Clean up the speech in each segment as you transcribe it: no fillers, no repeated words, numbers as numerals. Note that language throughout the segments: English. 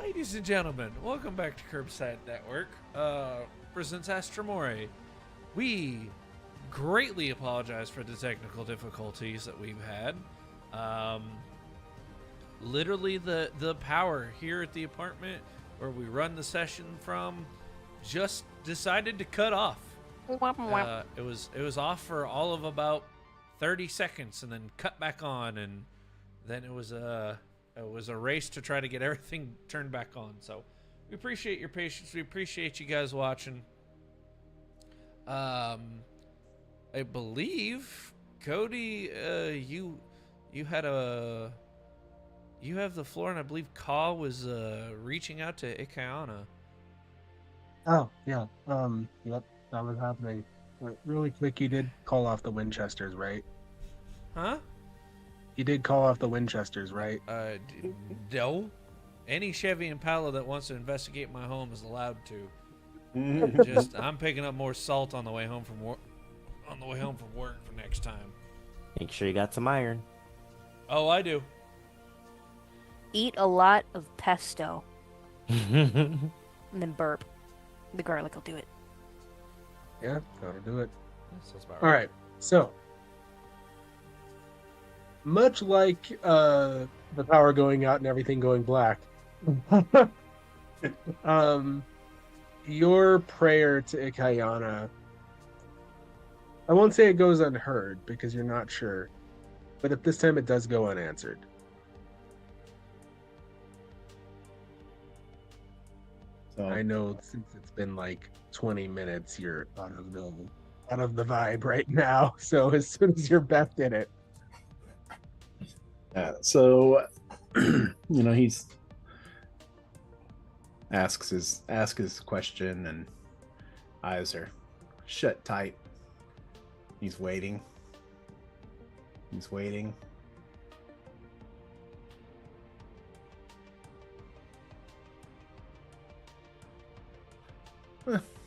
Ladies and gentlemen, welcome back to Kirbside Network. Presents Astra Mori. We greatly apologize for the technical difficulties that we've had. Literally, the power here at the apartment where we run the session from just decided to cut off. It was off for all of about 30 seconds and then cut back on, and then it was a race to try to get everything turned back on. So we appreciate your patience. We appreciate you guys watching. I believe Cody, you have the floor, and I believe Ka was reaching out to Ikayana. Oh yeah. Yep, that was happening. Really quick, you did call off the Winchesters, right? Huh? You did call off the Winchesters, right? No. Any Chevy Impala that wants to investigate my home is allowed to. I'm picking up more salt on the way home from work. On the way home from work for next time. Make sure you got some iron. Oh, I do. Eat a lot of pesto. And then burp. The garlic will do it. Yeah, that'll do it. Sounds about All right. So, much like the power going out and everything going black, your prayer to Ikayana, I won't say it goes unheard because you're not sure, but at this time it does go unanswered. So I know since it's been like 20 minutes, you're out of the vibe right now. So as soon as your Beth did it. So he's asks his question, and eyes are shut tight. He's waiting.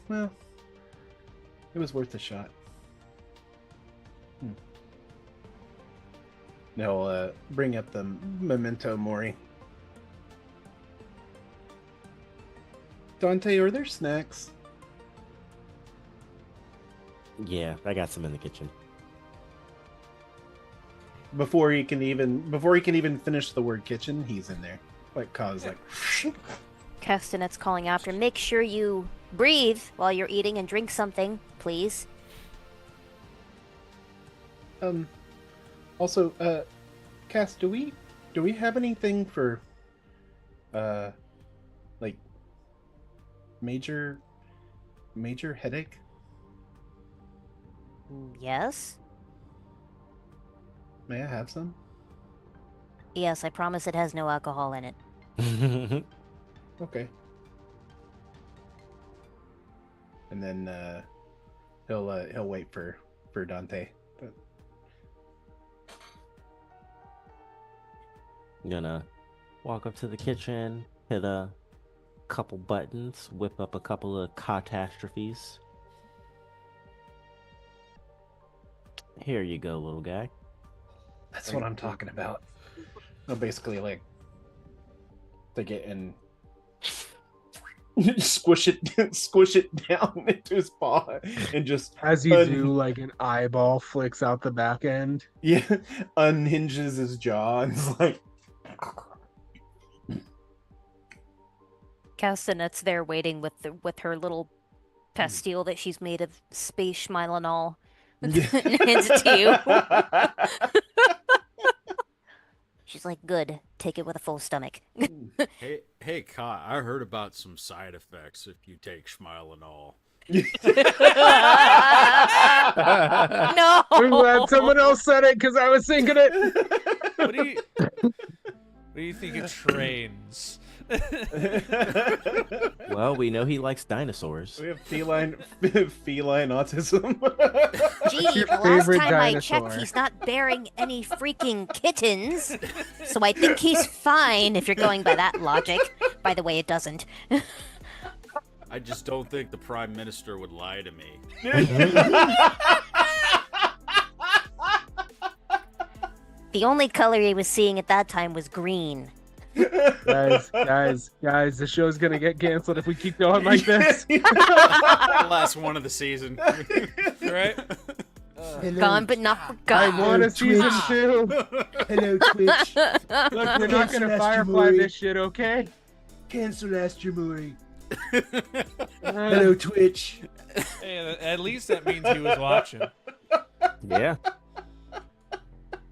Well, it was worth a shot. They'll bring up the memento mori. Dante, are there snacks? Yeah, I got some in the kitchen. Before he can even finish the word kitchen, he's in there. Like Ka's like Castanet's calling after. Make sure you breathe while you're eating and drink something, please. Also, Cass, do we have anything for like major headache? Yes? May I have some? Yes, I promise it has no alcohol in it. Okay. And then he'll wait for Dante. But... I'm gonna walk up to the kitchen, hit a couple buttons, whip up a couple of catastrophes. Here you go, little guy. That's what I'm talking about. No, basically, like, take it and squish it down into his paw, and just As you do, like an eyeball flicks out the back end. Yeah, unhinges his jaw and is like. Castanet's there waiting with her little pastille that she's made of space Mylanol. And hands it to you. She's like, good. Take it with a full stomach. Hey, Ka, I heard about some side effects if you take Schmilenol. No. I'm glad someone else said it because I was thinking it. What do you think of trains? Well, we know he likes dinosaurs. We have feline autism. Gee, Your the last favorite time I dinosaur. checked, he's not bearing any freaking kittens. So I think he's fine if you're going by that logic. By the way, it doesn't. I just don't think the Prime Minister would lie to me. The only color he was seeing at that time was green. Guys, the show's gonna get canceled if we keep going like this. Last one of the season. Right? Gone but not I forgotten. want a season 2. Hello, Twitch. Look, we're not gonna Astra Firefly Mori. this shit, okay? Cancel Astra Mori. Hello, Twitch. Hey, at least that means he was watching. Yeah.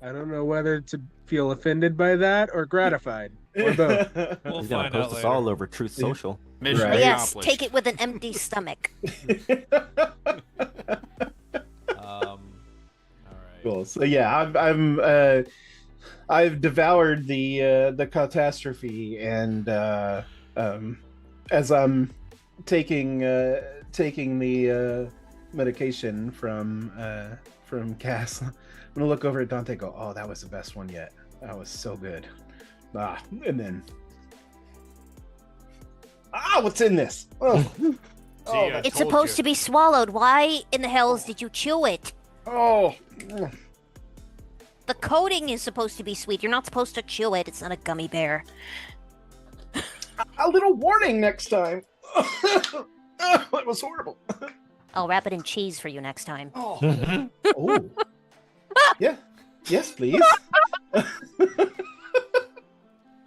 I don't know whether to feel offended by that or gratified, or both. We'll He's gonna find out post us later. all over Truth Social. Mission Right. Yes, accomplished. take it with an empty stomach. All right. Cool. So yeah, I've devoured the catastrophe, and as I'm taking the medication from Cass, I'm gonna look over at Dante and go, "Oh, that was the best one yet. That was so good." And then what's in this? Oh, See, I It's told supposed you. to be swallowed. Why in the hells did you chew it? oh. The coating is supposed to be sweet. You're not supposed to chew it. It's not a gummy bear. A little warning next time. That was horrible. I'll wrap it in cheese for you next time. Oh. Oh. Yeah. Yes, please.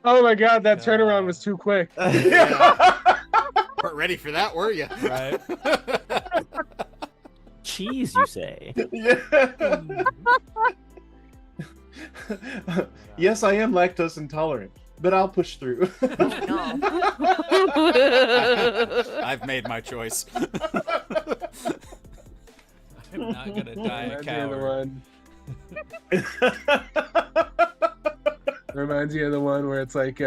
Oh my god, that turnaround was too quick. Weren't ready for that, were you? Right. Cheese, you say? Yeah. Yes, I am lactose intolerant, but I'll push through. Oh, no. I've made my choice. I'm not gonna die a Reminds me of the coward. one. Reminds you of the one where it's like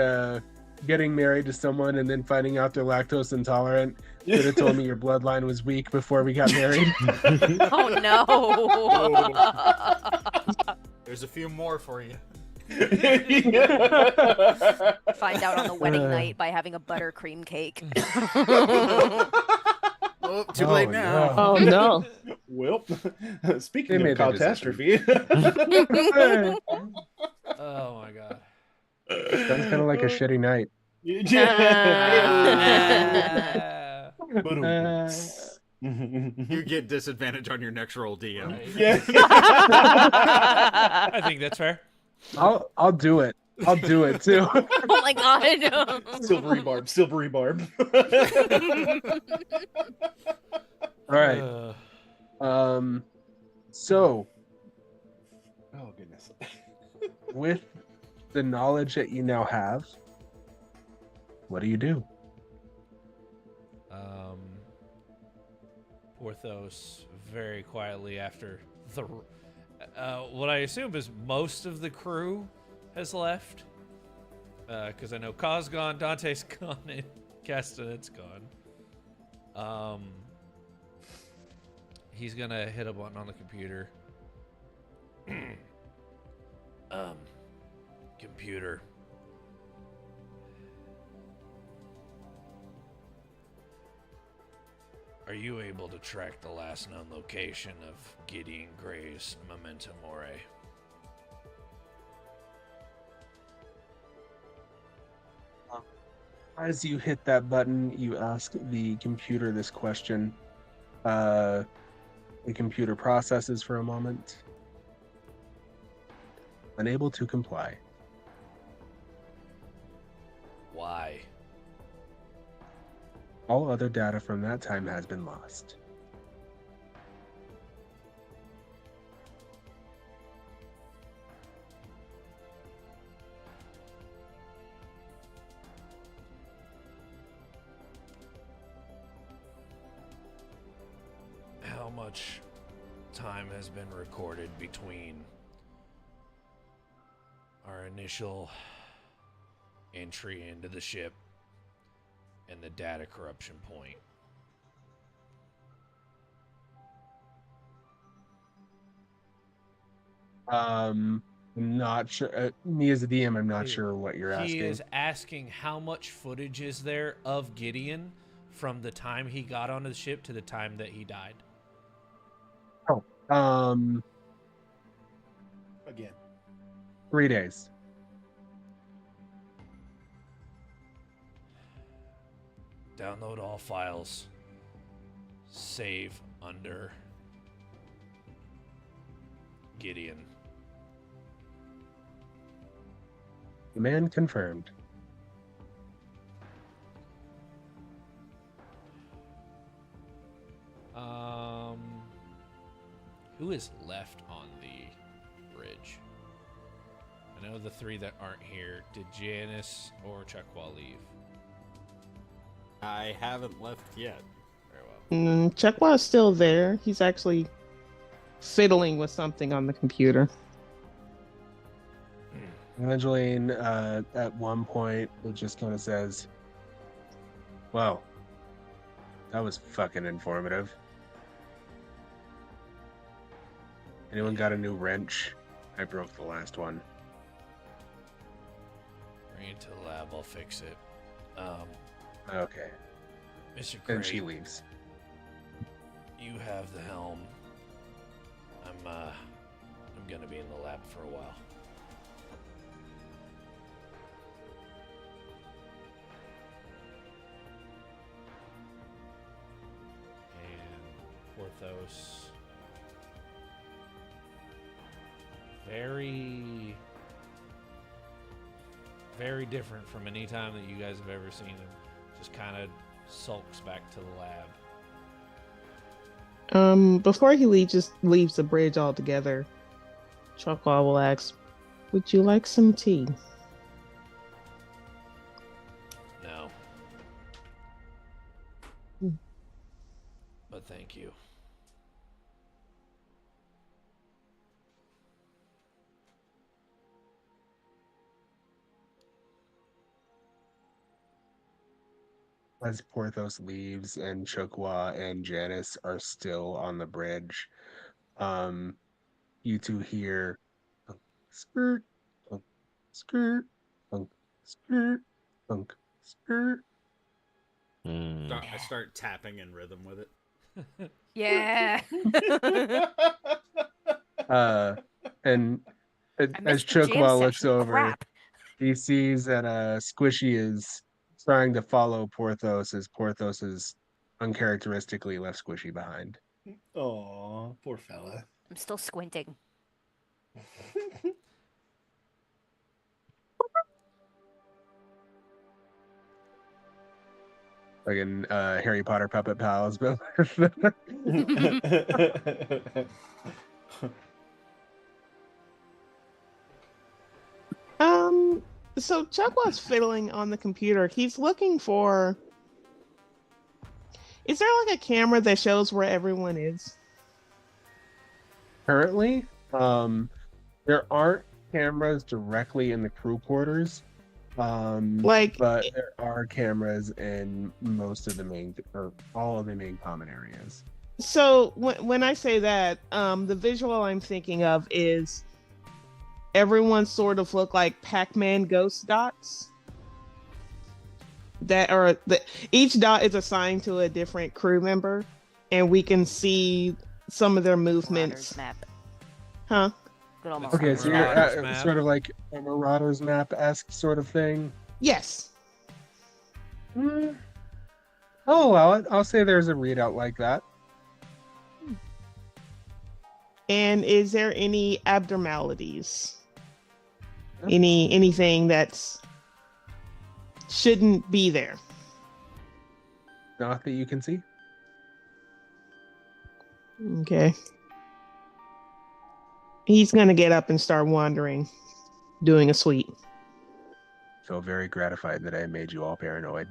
getting married to someone and then finding out they're lactose intolerant. Should have told me your bloodline was weak before we got married. Oh no. There's a few more for you. Find out on the wedding night by having a buttercream cake. Well, too late now. Oh no. Well, They speaking of made their catastrophe, Oh my god. Sounds kind of like a shitty night. You get disadvantage on your next roll, DM. Right. Yeah. I think that's fair. I'll do it. I'll do it too. Oh my god. Silvery barb, silvery barb. All right. So Oh goodness. with the knowledge that you now have, what do? Porthos very quietly after the what I assume is most of the crew has left, because I know Ka's gone, Dante's gone, and Castanet's gone. He's gonna hit a button on the computer. Computer. Are you able to track the last known location of Gideon Gray's Memento Mori? As you hit that button, you ask the computer this question. The computer processes for a moment. Unable to comply. Why? All other data from that time has been lost. How much time has been recorded between our initial entry into the ship and the data corruption point? I'm not sure. Me as a DM, I'm not He- sure what you're He asking. is asking how much footage is there of Gideon from the time he got onto the ship to the time that he died. Again. 3 days. Download all files. Save under Gideon. Command confirmed. Who is left on the bridge? I know the three that aren't here. Did Janice or Chuckwall leave? I haven't left yet. Very well. Chuckwa is still there. He's actually fiddling with something on the computer. Evangeline, at one point, it just kind of says, "Wow, that was fucking informative." Anyone got a new wrench? I broke the last one. Bring it to the lab. I'll fix it. Okay. Mr. Then Craig, she leaves. you have the helm. I'm gonna be in the lab for a while. And Porthos. Very, very different from any time that you guys have ever seen him. Just kind of sulks back to the lab. Before he leaves the bridge altogether, Chuckwa will ask, "Would you like some tea?" No. But thank you. As Porthos leaves and Chokwa and Janice are still on the bridge, you two hear thunk, skirt, thunk, skirt, thunk, skirt, thunk, skirt. I start tapping in rhythm with it. Yeah. And I as missed the jam Chokwa looks session. over, Crap. he sees that Squishy is trying to follow Porthos as Porthos is uncharacteristically left Squishy behind. Aw, poor fella. I'm still squinting. Fucking Harry Potter puppet pals, but So Chuckwa's fiddling on the computer. He's looking for. Is there like a camera that shows where everyone is? currently, there aren't cameras directly in the crew quarters. Like- but there are cameras in most of the main or all of the main common areas. So when I say that, the visual I'm thinking of is everyone sort of look like Pac-Man ghost dots. Each dot is assigned to a different crew member, and we can see some of their movements. Marauders map. Huh? Good old Okay, so you're Marauders map. sort of like a Marauders map-esque sort of thing. Yes. I'll allow it. I'll say there's a readout like that. And is there any abnormalities? Anything that's shouldn't be there? Not that you can see. Okay. He's gonna get up and start wandering, doing a sweep. Feel very gratified that I made you all paranoid.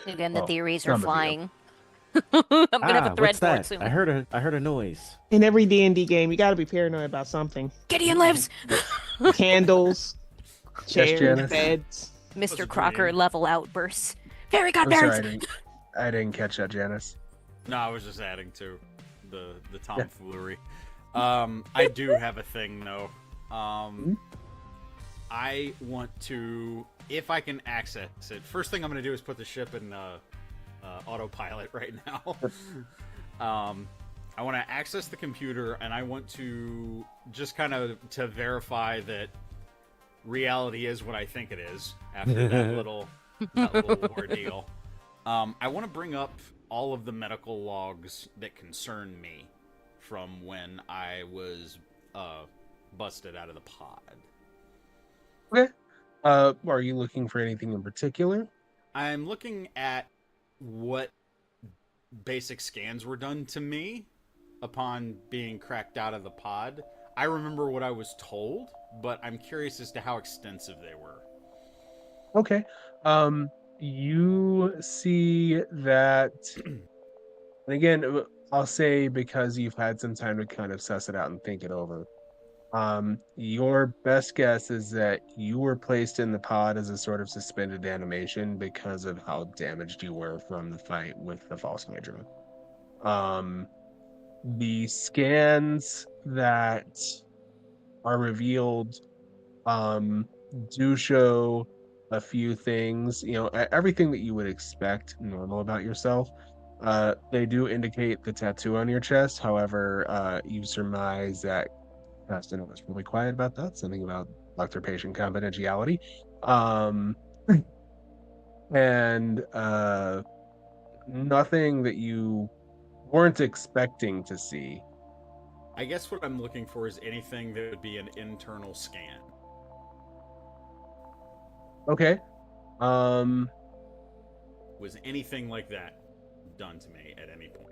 Again, the Well, theories some are of you. flying. I'm gonna have a thread what's for it that? soon. I heard a noise. In every D&D game, you got to be paranoid about something. Gideon lives. Candles, chairs, Janice. beds. Was Mr. a Crocker dream. level outbursts. Fairy I'm sorry, godparents. I didn't catch that, Janice. No, I was just adding to the tomfoolery. I do have a thing though. I want to, if I can access it. First thing I'm going to do is put the ship in autopilot right now. I want to access the computer, and I want to just kind of to verify that reality is what I think it is after that little ordeal. I want to bring up all of the medical logs that concern me from when I was busted out of the pod. Okay. Are you looking for anything in particular? I'm looking at what basic scans were done to me upon being cracked out of the pod. I remember what I was told, but I'm curious as to how extensive they were. Okay. You see that, and again, I'll say because you've had some time to kind of suss it out and think it over. Your best guess is that you were placed in the pod as a sort of suspended animation because of how damaged you were from the fight with the false Hydra. The scans that are revealed do show a few things, everything that you would expect normal about yourself. They do indicate the tattoo on your chest. However, you surmise that Castanova was really quiet about that, something about doctor-patient confidentiality. And nothing that you weren't expecting to see. I guess what I'm looking for is anything that would be an internal scan. Okay. Was anything like that done to me at any point?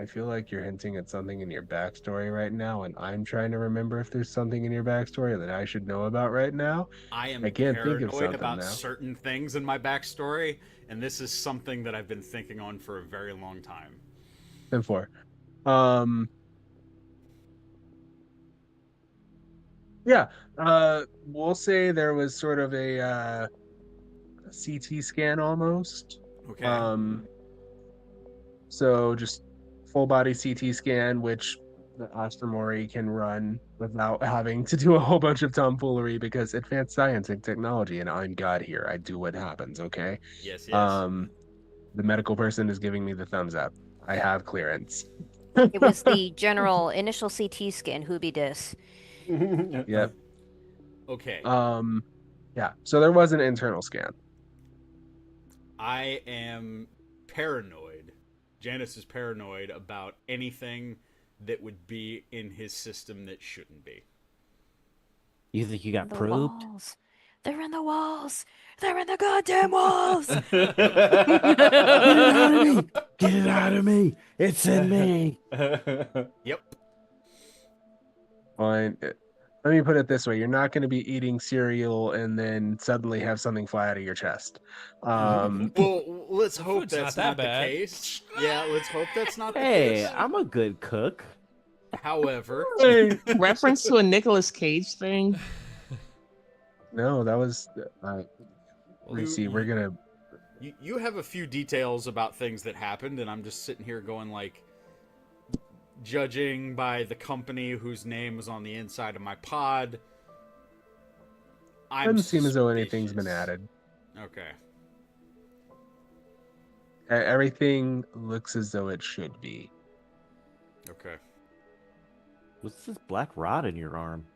I feel like you're hinting at something in your backstory right now, and I'm trying to remember if there's something in your backstory that I should know about right now. I am can't think of paranoid something about now. certain things in my backstory, and this is something that I've been thinking on for a very long time. 10-4. Yeah. We'll say there was sort of a CT scan almost. Okay. So just full body CT scan, which the Astra Mori can run without having to do a whole bunch of tomfoolery because advanced science and technology, and I'm God here. I do what happens, okay? Yes. The medical person is giving me the thumbs up. I have clearance. It was the general initial CT scan, Hoobie Dis. Yep. Okay. Yeah. So there was an internal scan. I am paranoid. Janice is paranoid about anything that would be in his system that shouldn't be. You think you got The probed? walls. They're in the walls. They're in the goddamn walls. Get it out of me! Get it out of me! It's in me! Yep. Fine. Let me put it this way: you're not going to be eating cereal and then suddenly have something fly out of your chest. Well, let's hope food's not that's that not the bad. case. Yeah, let's hope that's not the Hey, case. I'm a good cook. However, Reference to a Nicolas Cage thing. No, that was. Let me see. We're gonna. you have a few details about things that happened, and I'm just sitting here going like, judging by the company whose name was on the inside of my pod, Doesn't seem as though anything's been suspicious. added. Okay. Everything looks as though it should be. Okay. What's this black rod in your arm?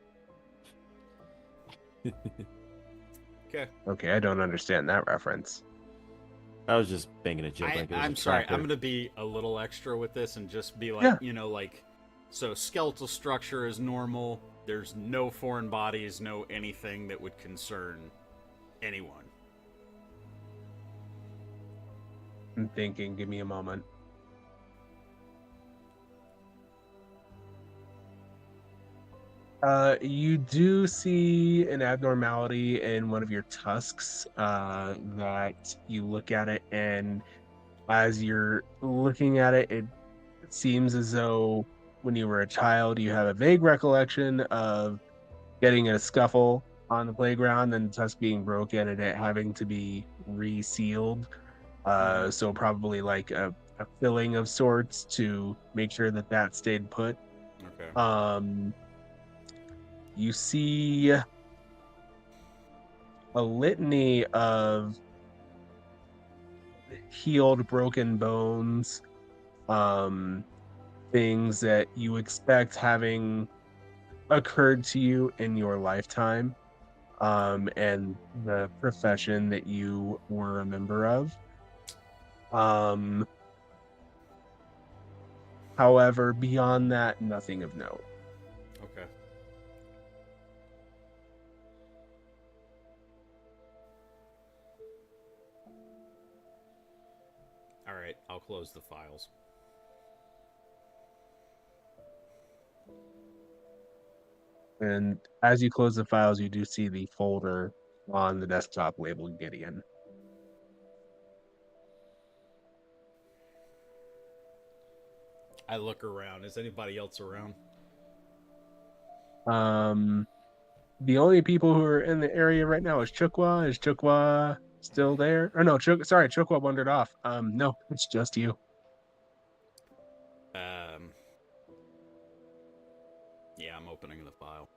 Okay. Okay, I don't understand that reference. I was just banging a joke like it was I'm a sorry. tractor. I'm gonna be a little extra with this and just be like, Yeah. So skeletal structure is normal. There's no foreign bodies, no anything that would concern anyone. I'm thinking. Give me a moment. You do see an abnormality in one of your tusks that you look at it, and as you're looking at it, it seems as though when you were a child, you have a vague recollection of getting in a scuffle on the playground and the tusk being broken and it having to be resealed. So probably like a filling of sorts to make sure that that stayed put. Okay. You see a litany of healed broken bones, things that you expect having occurred to you in your lifetime, and the profession that you were a member of. However, beyond that, nothing of note. Okay. All right, I'll close the files. And as you close the files, you do see the folder on the desktop labeled Gideon. I look around. Is anybody else around? The only people who are in the area right now is Chukwa. Is Chukwa still there? Or no, Chukwa wandered off. No, it's just you. Yeah, I'm opening the file.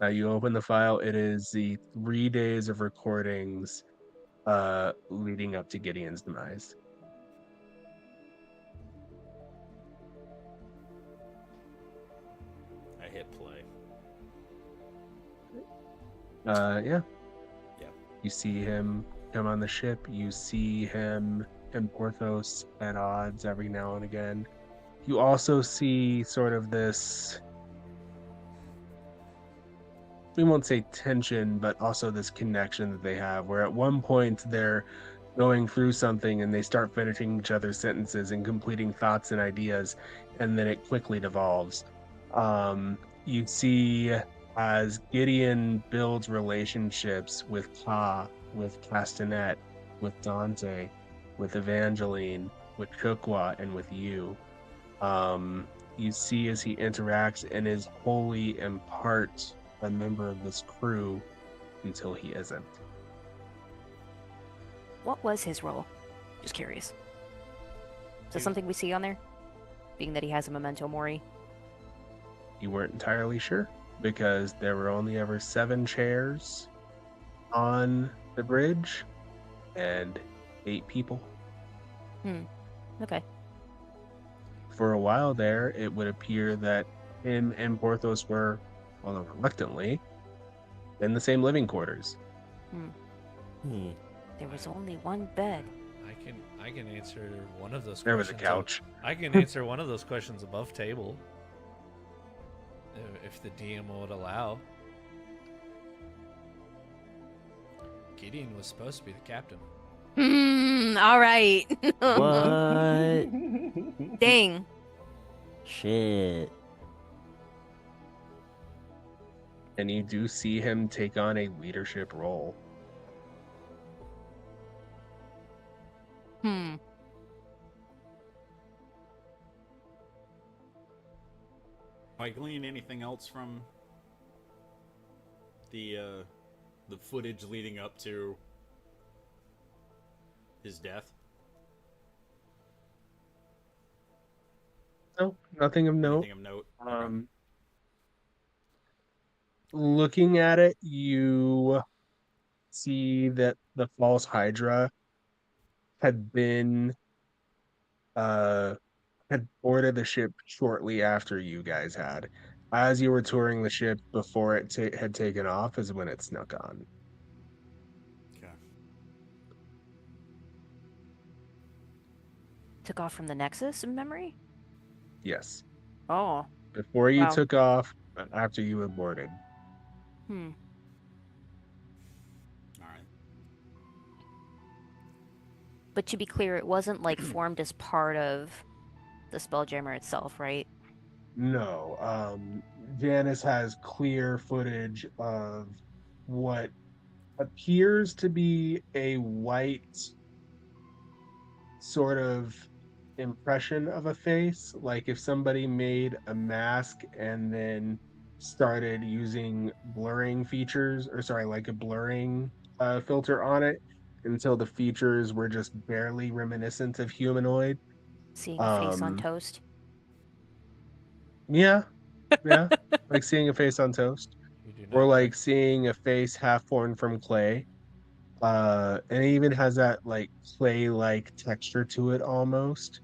Now you open the file. It is the 3 days of recordings leading up to Gideon's demise. I hit play. Yeah. Yeah. You see him come on the ship. You see him and Porthos at odds every now and again. You also see sort of this, we won't say tension, but also this connection that they have, where at one point they're going through something and they start finishing each other's sentences and completing thoughts and ideas, and then it quickly devolves. You see as Gideon builds relationships with Ka, with Castanet, with Dante, with Evangeline, with Chukwa, and with you. You see as he interacts and is wholly in part a member of this crew until he isn't. What was his role? Just curious. Is that something we see on there? Being that he has a memento mori. You weren't entirely sure because there were only ever 7 chairs on the bridge and 8 people. Okay. For a while there, it would appear that him and Porthos were, although reluctantly, in the same living quarters. There was only one bed. I can answer one of those There was questions. a couch. I can answer one of those questions above table. If the DM would allow. Gideon was supposed to be the captain. All right. What? Dang. Shit. And you do see him take on a leadership role. I glean anything else from the footage leading up to his death? No, nothing of note. Anything of note? Okay. Looking at it, you see that the false Hydra had been had boarded the ship shortly after you guys had. As you were touring the ship before it had taken off is when it snuck on. Okay. Took off from the Nexus in memory? Yes. Oh. Before you Wow. took off, after you had boarded. All right. But to be clear, it wasn't like formed as part of the Spelljammer itself, right? No. Janice has clear footage of what appears to be a white sort of impression of a face, like if somebody made a mask and then started using blurring features, or sorry, like a blurring filter on it until the features were just barely reminiscent of humanoid. Seeing a face on toast. Yeah, like seeing a face on toast, or like seeing a face half formed from clay. And it even has that like clay-like texture to it almost.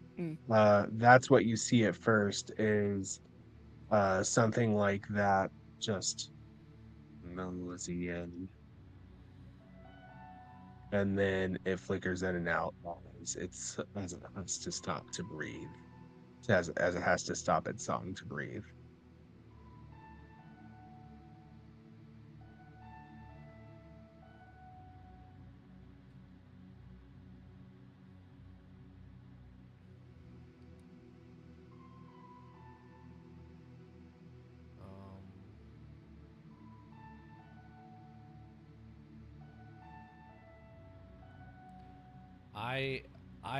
That's what you see at first is something like that just nosy in, and then it flickers in and out as it has to stop to breathe, as it has to stop its song to breathe. Um, I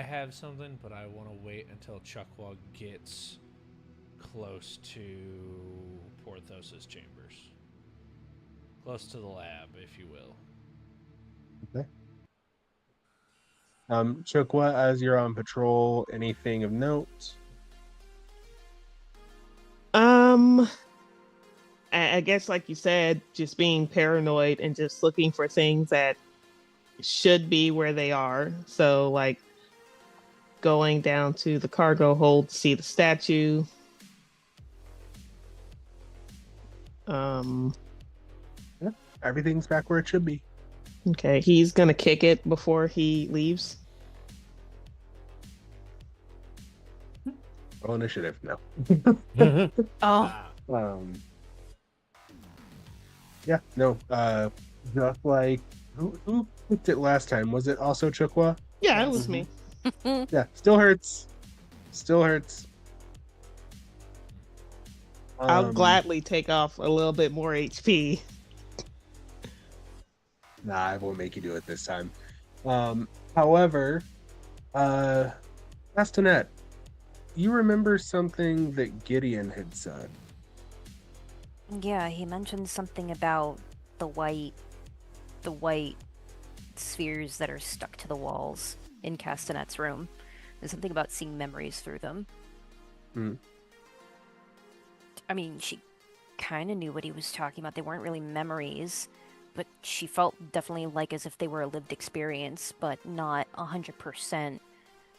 have something, but I want to wait until Chuckwa gets close to Porthos's chambers. Close to the lab, if you will. Okay. Chukwa, as you're on patrol, anything of note? I guess, like you said, just being paranoid and just looking for things that should be where they are. So, like, going down to the cargo hold to see the statue. Everything's back where it should be. Okay, he's gonna kick it before he leaves. Roll initiative, no. Oh, Um, yeah, no. Just like who picked it last time? Was it also Chukwa? Yeah, it was me. Yeah, still hurts. Still hurts. I'll gladly take off a little bit more HP. Nah, I won't make you do it this time. However, Castanet, you remember something that Gideon had said? yeah, he mentioned something about the white spheres that are stuck to the walls in Castanet's room. There's something about seeing memories through them. Hmm. I mean, she kind of knew what he was talking about. They weren't really memories, but she felt definitely like as if they were a lived experience, but not 100%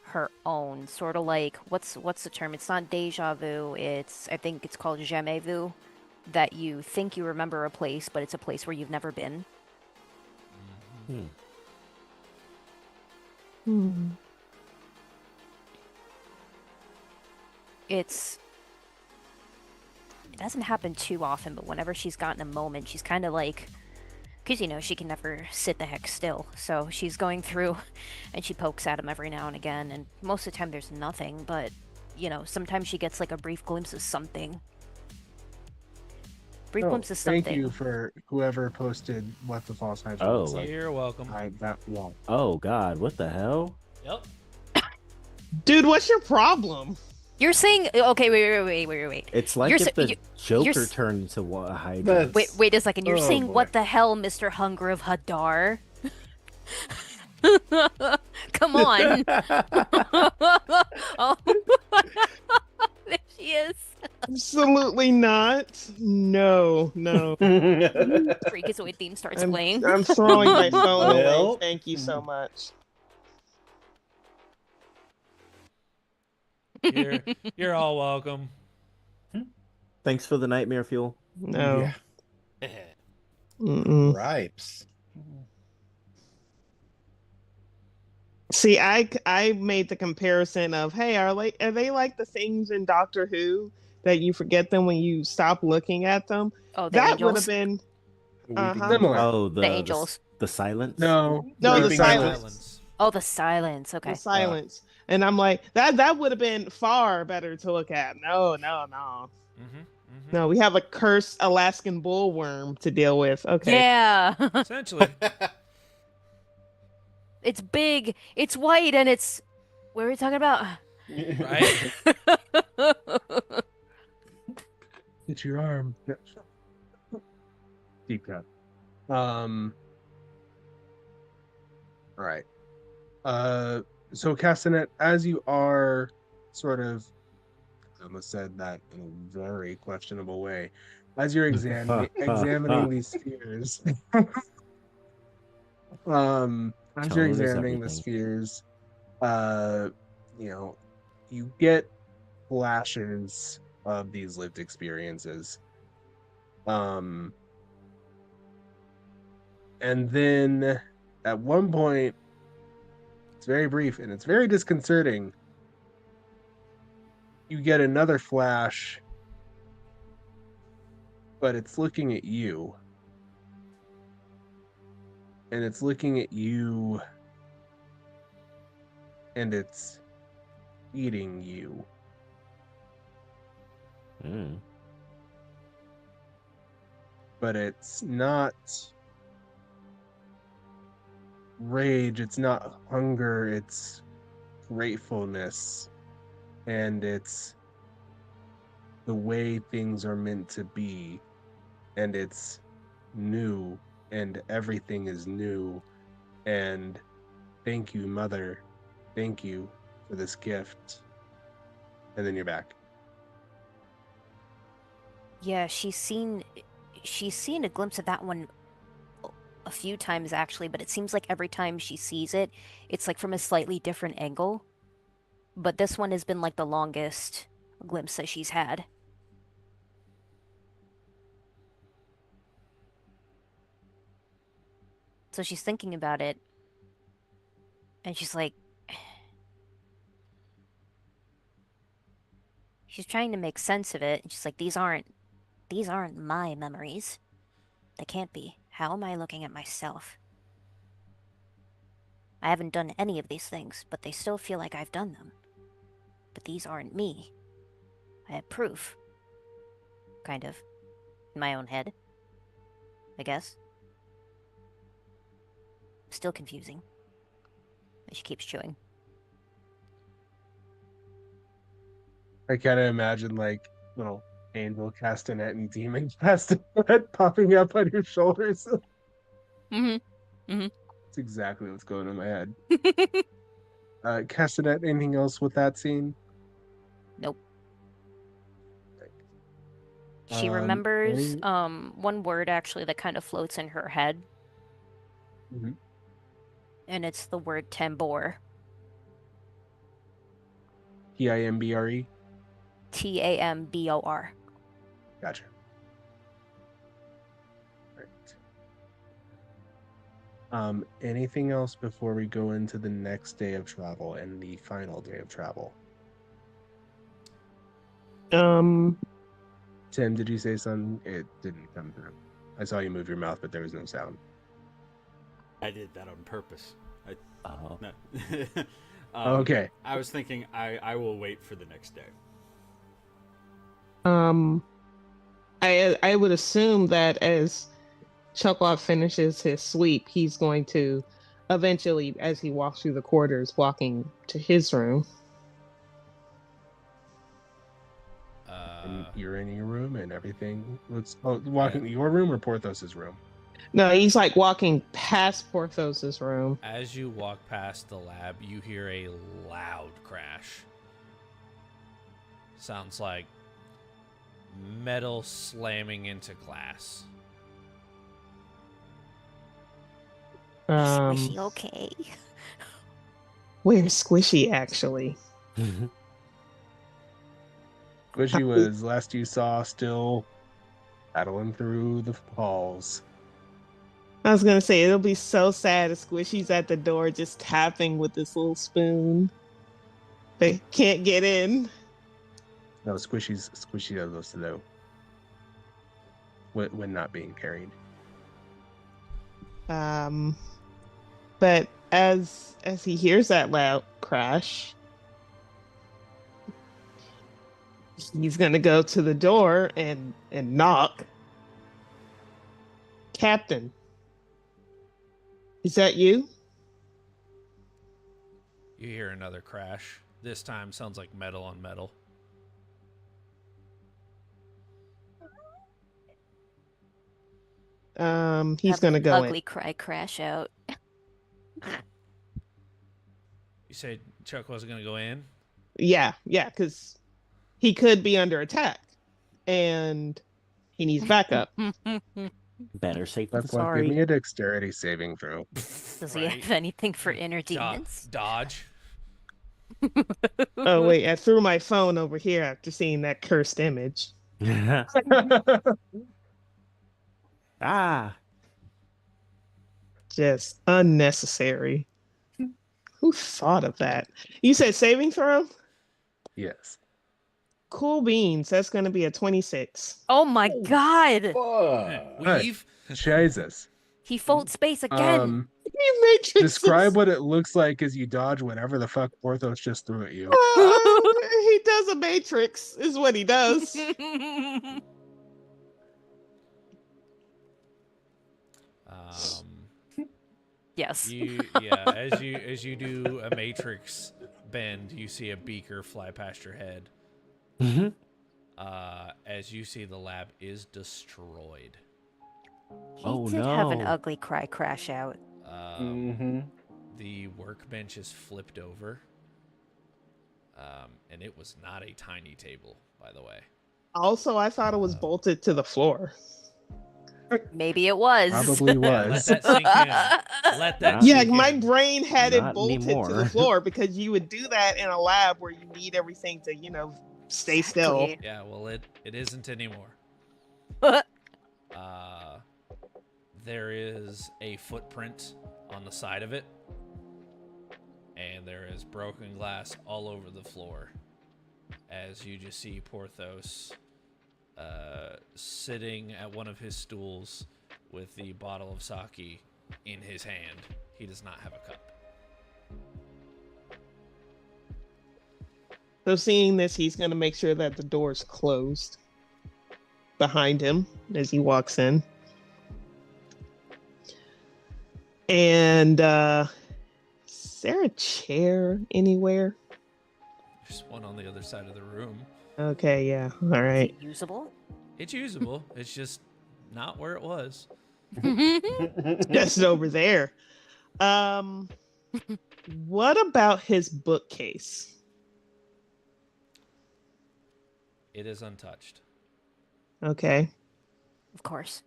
her own. Sort of like, what's the term? It's not deja vu. I think it's called jamais vu. That you think you remember a place, but it's a place where you've never been. It doesn't happen too often, but whenever she's gotten a moment, she's kind of like, because she can never sit the heck still, so she's going through and she pokes at him every now and again, and most of the time there's nothing, but sometimes she gets like a brief glimpse of something. Glimpse of something. Thank you for whoever posted what the false hype Oh, was. You're welcome. Oh God, what the hell? Yep. Dude, what's your problem? You're saying okay? Wait. It's like You're if sa- the you're Joker s- turned into a Hydra. That's- Wait a second. You're Oh, saying boy. what the hell, Mr. Hunger of Hadar? Come on. Oh, there she is. Absolutely not. No. Freakazoid theme starts playing. I'm throwing my phone away. Well. Thank you so much. You're all welcome. Thanks for the nightmare fuel. No. Yeah. Mm-mm. Ripes. See, I made the comparison of, hey, are they like the things in Doctor Who that you forget them when you stop looking at them? Oh, the That would angels. have been Similar. Oh, The angels. the silence. No, No, the Weeping silence. Oh, the silence. Okay. The silence. And I'm like, that would have been far better to look at. No. No, we have a cursed Alaskan bullworm to deal with. Okay. Yeah. Essentially. It's big. It's white, and it's. What are we talking about? Right? it's your arm. Deep cut. All right. So Castanet, as you are sort of, I almost said that in a very questionable way, as you're examining these spheres, as Tone you're is examining the everything. spheres, you get flashes of these lived experiences. And then at one point, it's very brief and it's very disconcerting. You get another flash, but it's looking at you. And it's looking at you, and it's eating you. But it's not rage, it's not hunger, it's gratefulness. And it's the way things are meant to be. And it's new, and everything is new. And thank you, Mother. Thank you for this gift. And then you're back. Yeah, she's seen a glimpse of that one a few times actually, but it seems like every time she sees it, it's like from a slightly different angle. But this one has been like the longest glimpse that she's had. So she's thinking about it, and she's like, she's trying to make sense of it, and she's like, these aren't my memories. They can't be. How am I looking at myself? I haven't done any of these things, but they still feel like I've done them. But these aren't me. I have proof. Kind of. In my own head. I guess. Still confusing. And she keeps chewing. I kind of imagine like little angel castanet and demon castanet popping up on your shoulders. That's exactly what's going in my head. Castanet, anything else with that scene? Nope. She remembers one word actually that kind of floats in her head. And it's the word tambour. Timbre? Tambor. Gotcha. Right. Anything else before we go into the next day of travel and the final day of travel? Tim, did you say something? It didn't come through. I saw you move your mouth, but there was no sound. I did that on purpose. No. Okay. I was thinking I will wait for the next day. I would assume that as Chuckwatt finishes his sweep, he's going to eventually, as he walks through the quarters, walking to his room. And you're in your room and everything looks... walking to your room or Porthos's room? No, he's like walking past Porthos's room. As you walk past the lab, you hear a loud crash. Sounds like metal slamming into glass. Squishy, okay. Where's Squishy, actually? Squishy was, last you saw, still battling through the halls. I was gonna say, it'll be so sad if Squishy's at the door just tapping with this little spoon. They can't get in. No, Squishy does go slow when not being carried. But as he hears that loud crash, he's gonna go to the door and knock. Captain, is that you? You hear another crash. This time sounds like metal on metal. He's gonna go ugly in. crash out. You said Chuck wasn't going to go in? Yeah, because he could be under attack, and he needs backup. Better safe than That's why sorry. give me a dexterity saving throw. Does he have anything for inner demons? Dodge. Oh wait, I threw my phone over here after seeing that cursed image. Ah, Just unnecessary. Who thought of that? You said saving throw? Yes. Cool beans. That's going to be a 26. Oh my god! Weave. Jesus. He folds space again. He matrixes. Describe what it looks like as you dodge whatever the fuck Porthos just threw at you. He does a matrix, is what he does. Yes. As you do a matrix bend, you see a beaker fly past your head. Mhm. As you see, the lab is destroyed. He Oh, did have an no. ugly cry crash out. The workbench is flipped over. And it was not a tiny table, by the way. Also, I thought it was bolted to the floor. Maybe it was. Probably Let was. that sink in. Let that Yeah, sink my in. brain had it Not bolted to the anymore. floor because you would do that in a lab where you need everything to, stay still. Exactly. Yeah, well, it isn't anymore. There is a footprint on the side of it, and there is broken glass all over the floor. As you just see Porthos sitting at one of his stools with the bottle of sake in his hand. He does not have a cup. So seeing this, he's going to make sure that the door's closed behind him as he walks in. And is there a chair anywhere? There's one on the other side of the room. Okay, yeah. All Is right. it usable? It's usable. It's just not where it was. Just over there. What about his bookcase? It is untouched. Okay. Of course.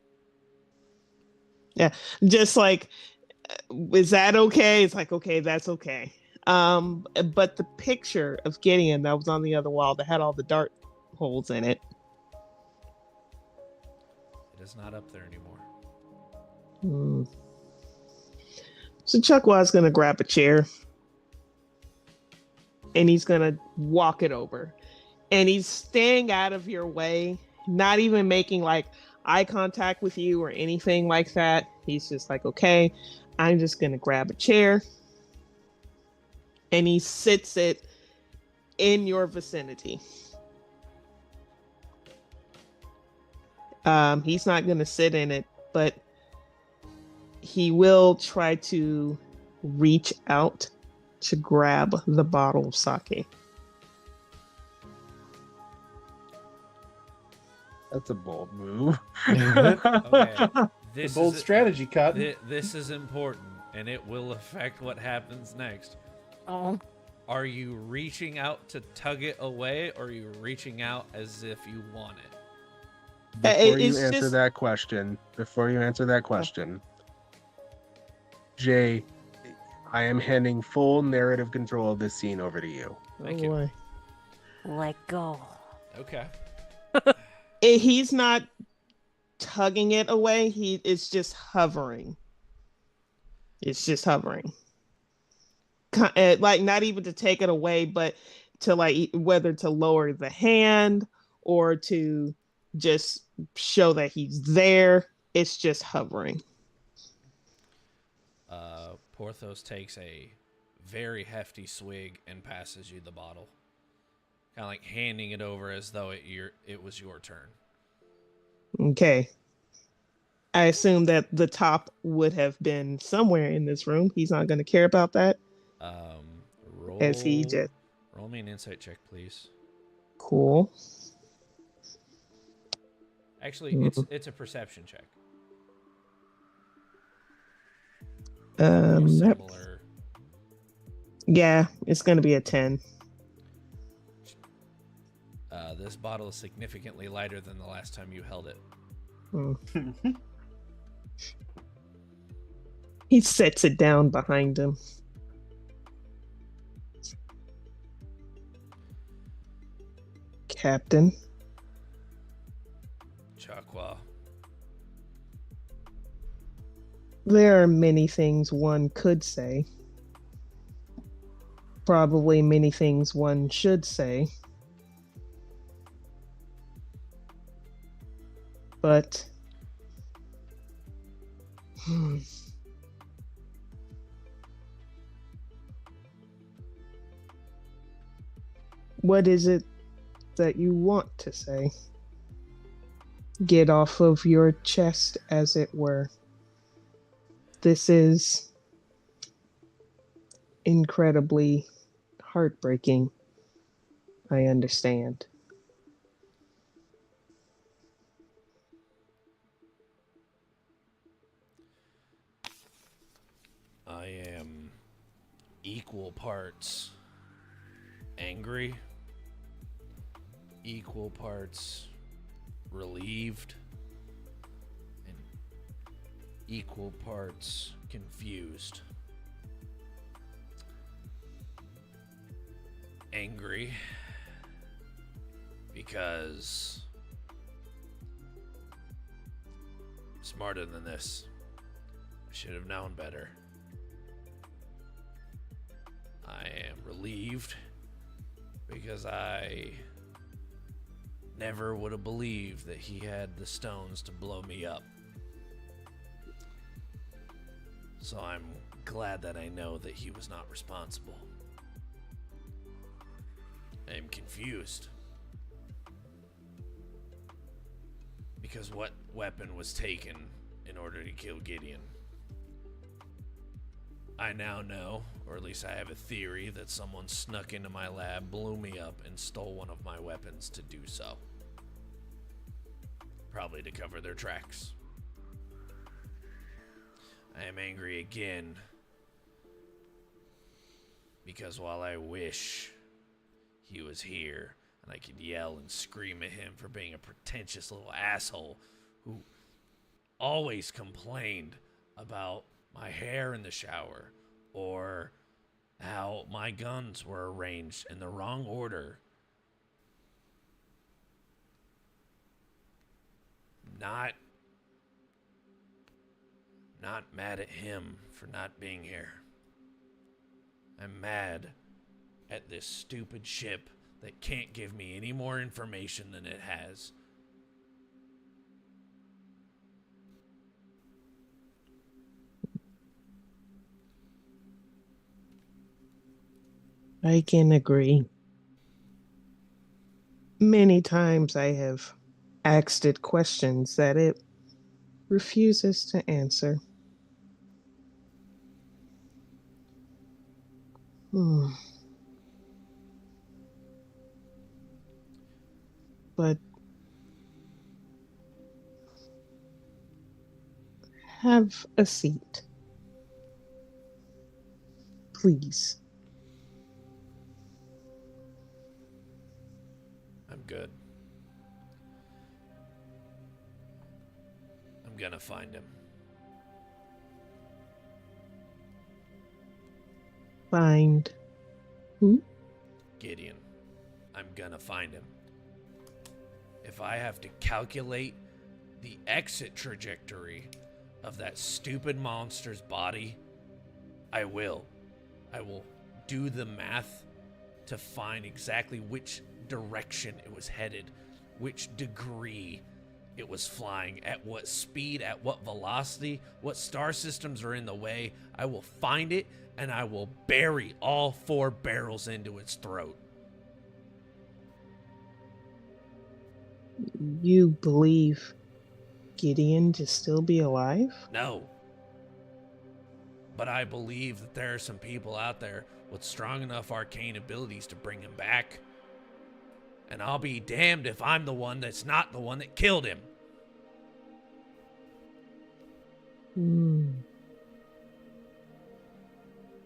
Just like, is that okay? It's like, okay, that's okay. But the picture of Gideon that was on the other wall that had all the dart holes in it. It is not up there anymore. So Chuckwa's gonna grab a chair and he's gonna walk it over. And he's staying out of your way, not even making like eye contact with you or anything like that. He's just like, okay, I'm just gonna grab a chair. And he sits it in your vicinity. He's not gonna sit in it, but he will try to reach out to grab the bottle of sake. That's a bold move. Okay. The bold strategy, Cotton. This is important, and it will affect what happens next. Oh. Are you reaching out to tug it away, or are you reaching out as if you want it? Before you It's answer just- that question, Jay, I am handing full narrative control of this scene over to you. Thank you. Boy. Let go. Okay. He's not tugging it away. It's just hovering. It's just hovering. Like not even to take it away, but to like whether to lower the hand or to just show that he's there. It's just hovering. Porthos takes a very hefty swig and passes you the bottle, kind of like handing it over as though it was your turn. Okay. I assume that the top would have been somewhere in this room. He's not going to care about that. Roll, As he just roll me an insight check, please. cool. Actually, it's a perception check. Or similar. Yeah, it's going to be a 10. This bottle is significantly lighter than the last time you held it. He sets it down behind him. Captain. Chakwa. There are many things one could say. Probably many things one should say. But what is it that you want to say? Get off of your chest, as it were. This is incredibly heartbreaking. I understand. I am equal parts angry, equal parts relieved, and equal parts confused. Angry because I'm smarter than this. I should have known better. I am relieved because I never would have believed that he had the stones to blow me up. So I'm glad that I know that he was not responsible. I am confused because what weapon was taken in order to kill Gideon? I now know, or at least I have a theory, that someone snuck into my lab, blew me up, and stole one of my weapons to do so. Probably to cover their tracks. I am angry again because while I wish he was here and I could yell and scream at him for being a pretentious little asshole who always complained about my hair in the shower or how my guns were arranged in the wrong order. Not mad at him for not being here. I'm mad at this stupid ship that can't give me any more information than it has. I can agree. Many times I have asked it questions that it refuses to answer. But have a seat, please. I'm good. I'm gonna find him. Find who? Gideon. I'm gonna find him. If I have to calculate the exit trajectory of that stupid monster's body, I will. I will do the math to find exactly which direction it was headed, which degree it was flying, at what speed, at what velocity, what star systems are in the way. I will find it and I will bury all 4 barrels into its throat. You believe Gideon to still be alive? No. But I believe that there are some people out there with strong enough arcane abilities to bring him back. And I'll be damned if I'm the one that's not the one that killed him.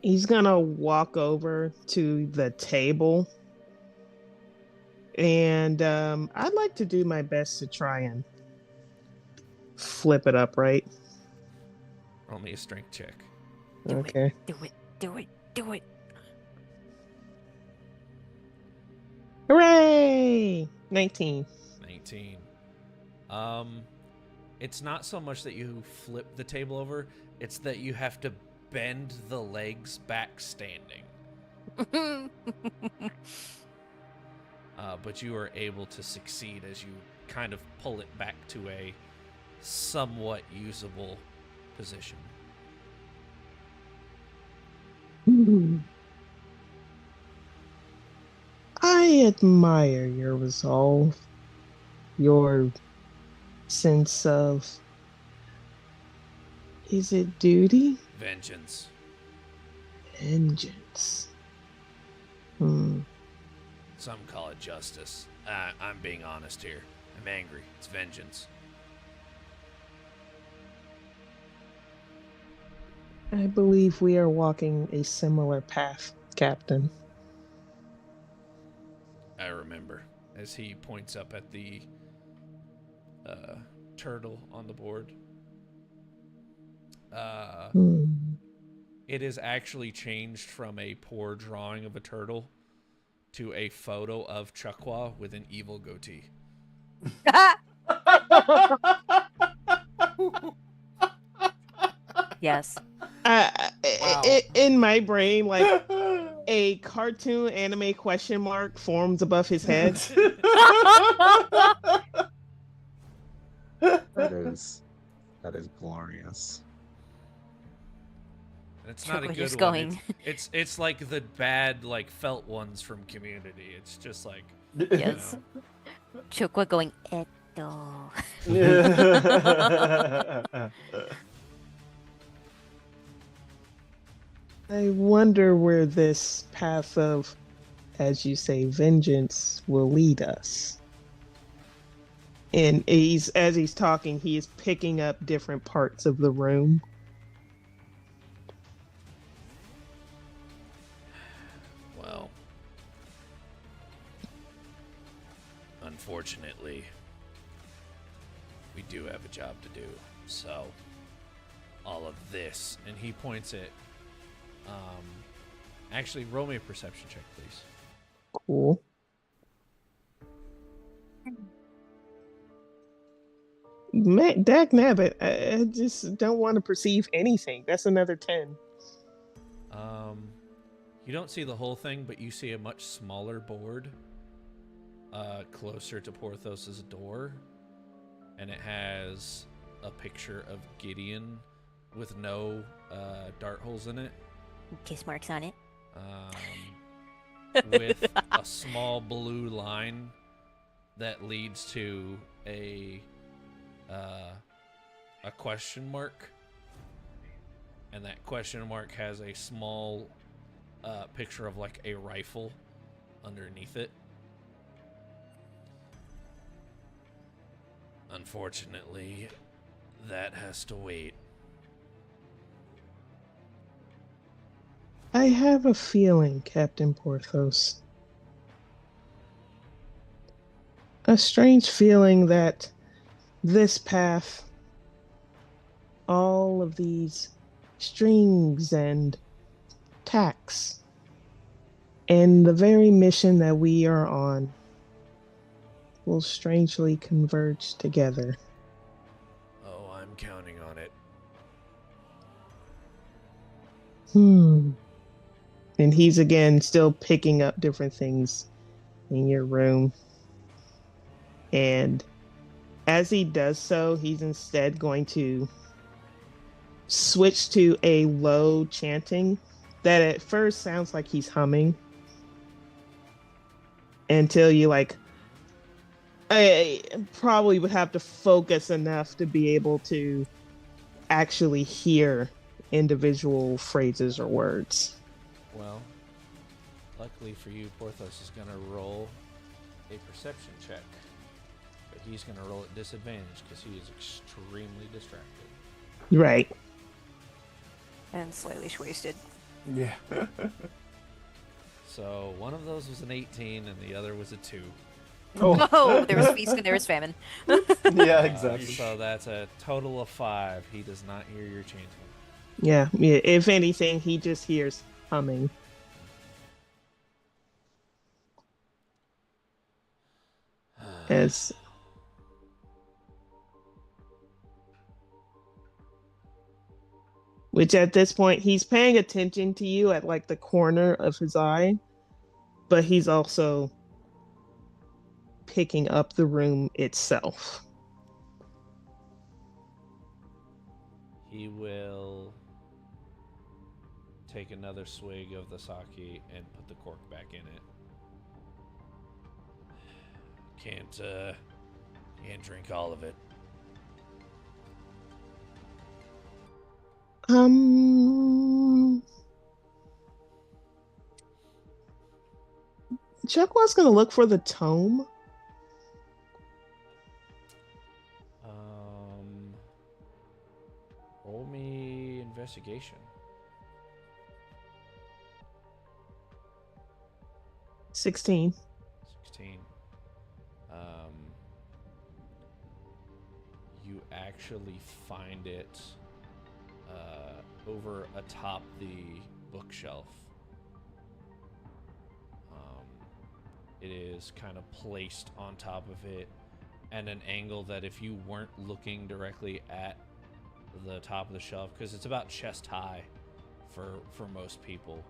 He's gonna walk over to the table. And I'd like to do my best to try and flip it upright. Roll me a strength check. Okay. Do it. Hooray! Yay! 19. 19. It's not so much that you flip the table over, it's that you have to bend the legs back standing. But you are able to succeed as you kind of pull it back to a somewhat usable position. I admire your resolve, your sense of, is it duty? Vengeance. Vengeance. Some call it justice. I'm being honest here. I'm angry. It's vengeance. I believe we are walking a similar path, Captain. I remember, as he points up at the turtle on the board. It is actually changed from a poor drawing of a turtle to a photo of Chukwa with an evil goatee. Yes. Wow. In my brain, like a cartoon anime question mark forms above his head. That is glorious. And it's not a Chukwa good just one. going. It's like the bad like felt ones from Community. It's just like Yes. you know. Chukwa going, Eto. I wonder where this path of, as you say, vengeance will lead us. And as he's talking, he is picking up different parts of the room. Well, unfortunately, we do have a job to do. So, all of this, and he points at. Actually, roll me a perception check, please. Cool. Dag nabbit, I just don't want to perceive anything. That's another 10. You don't see the whole thing, but you see a much smaller board closer to Porthos's door, and it has a picture of Gideon with no dart holes in it. Kiss marks on it. With a small blue line that leads to a question mark, and that question mark has a small picture of like a rifle underneath it. Unfortunately, that has to wait. I have a feeling, Captain Porthos. A strange feeling that this path, all of these strings and tacks, and the very mission that we are on will strangely converge together. Oh, I'm counting on it. And he's again still picking up different things in your room. And as he does so, he's instead going to switch to a low chanting that at first sounds like he's humming until you I probably would have to focus enough to be able to actually hear individual phrases or words. Well, luckily for you, Porthos is going to roll a perception check. But he's going to roll at disadvantage because he is extremely distracted. Right. And slightly wasted. Yeah. So one of those was an 18 and the other was a 2. Oh, there was feast and there was famine. Yeah, exactly. So that's a total of 5. He does not hear your chanting. Yeah. If anything, he just hears humming. As which at this point he's paying attention to you at like the corner of his eye, but he's also picking up the room itself. He will take another swig of the sake and put the cork back in it. Can't drink all of it. Chuckwa's gonna look for the tome. Roll me investigation. 16. 16. You actually find it over atop the bookshelf. It is kind of placed on top of it at an angle that if you weren't looking directly at the top of the shelf, because it's about chest high for most people,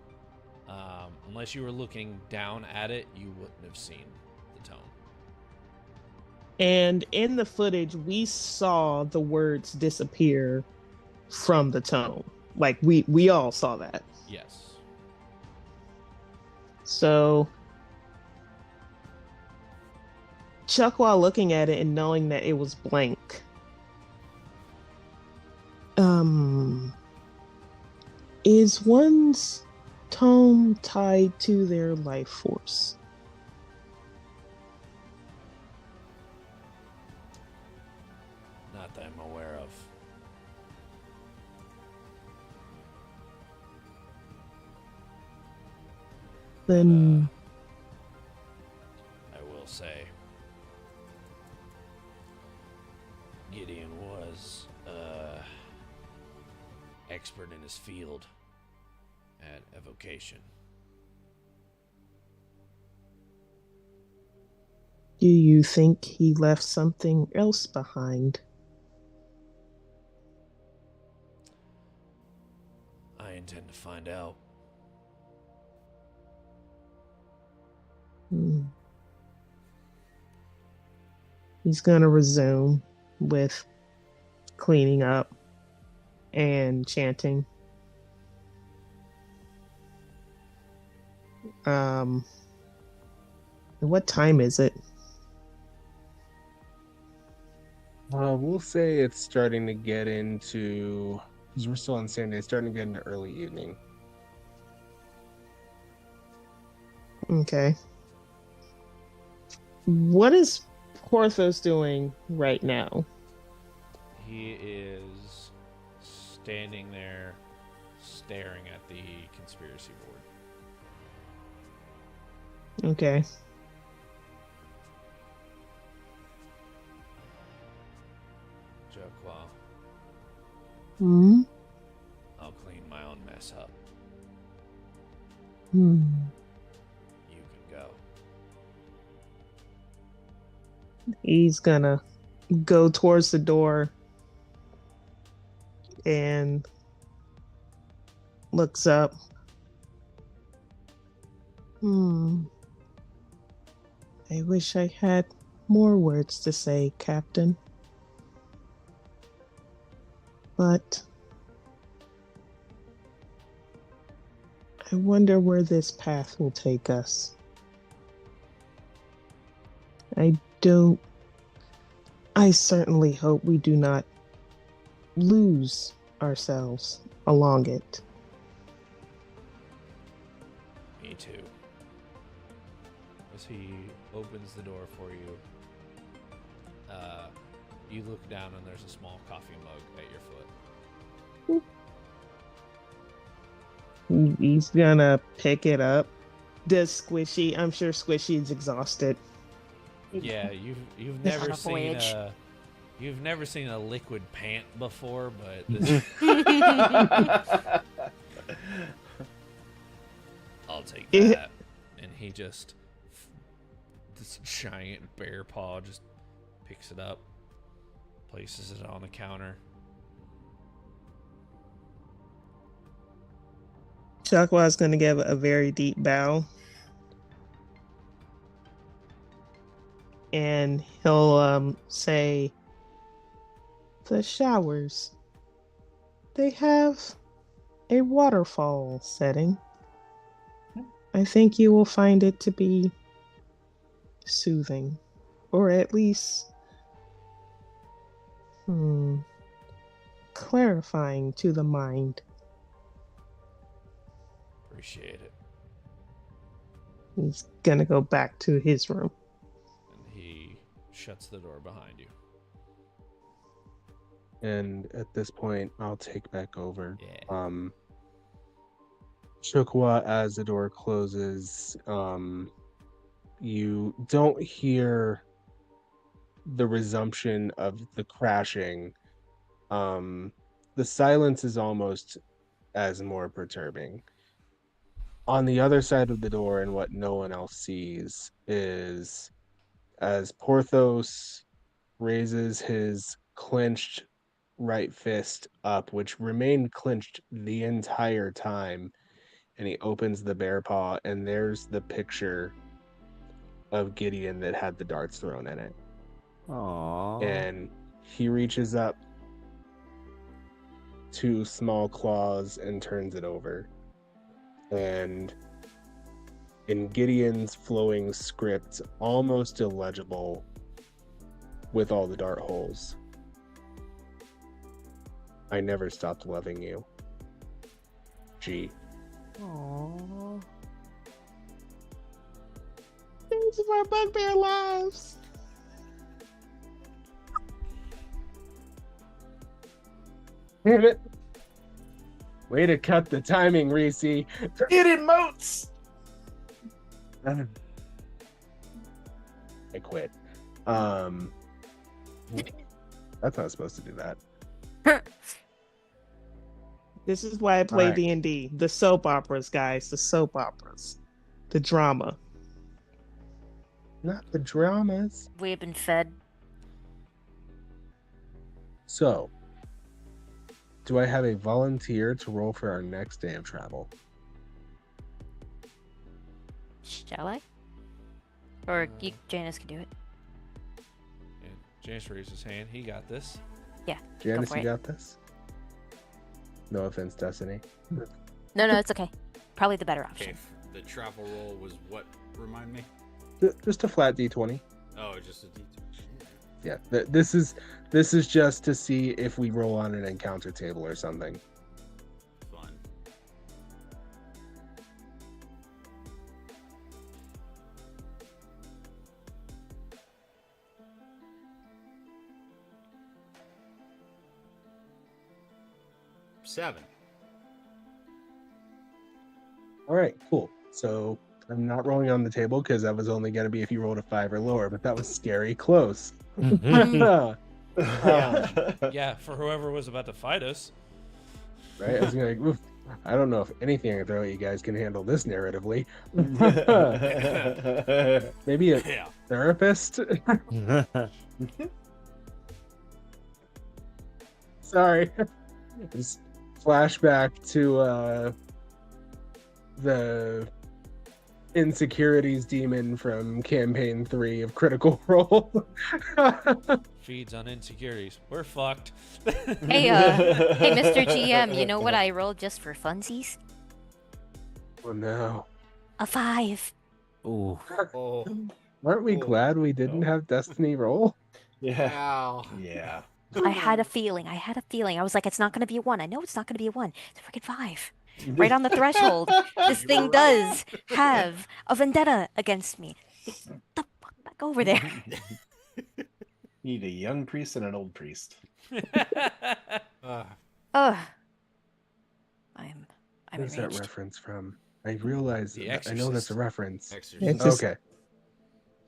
unless you were looking down at it, you wouldn't have seen the tome. And in the footage, we saw the words disappear from the tome. Like we all saw that. Yes. So Chuck, while looking at it and knowing that it was blank, is one's tome tied to their life force? Not that I'm aware of. Then I will say Gideon was expert in his field at evocation. do you think he left something else behind? I intend to find out. He's gonna resume with cleaning up and chanting. What time is it? We'll say it's starting to get into, because we're still on Sunday, it's starting to get into early evening. Okay. What is Porthos doing right now? He is standing there staring at the conspiracy board. Okay. Joqua, Hmm. I'll clean my own mess up. Hmm. You can go. He's gonna go towards the door and looks up. I wish I had more words to say, Captain. But I wonder where this path will take us. I certainly hope we do not lose ourselves along it. Me too. As he opens the door for you, you look down and there's a small coffee mug at your foot. He's gonna pick it up. Does Squishy? I'm sure Squishy is exhausted. Yeah, you've This never on a seen voyage. you've never seen a liquid pant before, but this I'll take It- that. And he just This giant bear paw just picks it up, places it on the counter. Shakwa's going to give a very deep bow. And he'll say, the showers, they have a waterfall setting. I think you will find it to be soothing, or at least clarifying to the mind. Appreciate it. He's gonna go back to his room. And he shuts the door behind you. And at this point, I'll take back over. Yeah. Chukwa, as the door closes, you don't hear the resumption of the crashing. The silence is almost as more perturbing. On the other side of the door, and what no one else sees, is as Porthos raises his clenched right fist up, which remained clenched the entire time, and he opens the bear paw, and there's the picture of Gideon that had the darts thrown in it. Aww. And he reaches up 2 small claws and turns it over. And in Gideon's flowing script, almost illegible with all the dart holes, I never stopped loving you. G. Aww. These are our bugbear lives. Damn it. Way to cut the timing, Reese. It emotes. I quit. That's not supposed to do that. This is why I play Alright. D&D. The soap operas, guys. The soap operas. The drama. Not the dramas. We've been fed. So, do I have a volunteer to roll for our next day of travel? Shall I? Or Janice can do it. And James raised his hand. He got this. Janice, for you it. got this? No offense, Destiny. No, it's okay. Probably the better option. Okay, the travel roll was what? Remind me. Just a flat D20. Oh, just a D20. Yeah, this is just to see if we roll on an encounter table or something. Fun. Seven. All right, cool. So I'm not rolling on the table because that was only going to be if you rolled a 5 or lower, but that was scary close. Right? Yeah, for whoever was about to fight us. I was gonna, oof, I don't know if anything I throw at you guys can handle this narratively. Maybe a Yeah. therapist? Sorry. Just flashback to the insecurities demon from campaign 3 of Critical Role. Feeds on insecurities. We're fucked. Hey, Mr. GM, you know what I rolled just for funsies? Oh no. A 5. Ooh. Oh. Aren't we Oh, glad we didn't no. have Destiny roll? Yeah. Wow. Yeah. I had a feeling. I was like, it's not going to be a 1. I know it's not going to be a 1. It's a freaking 5. Right on the threshold. This You thing were right. does have a vendetta against me. Get the fuck back over there. Need a young priest and an old priest. Uh, Ugh. I'm Where's that enraged. reference from? I realize The I know that's a Exorcist. reference. Exorcist. Exorcist. Okay.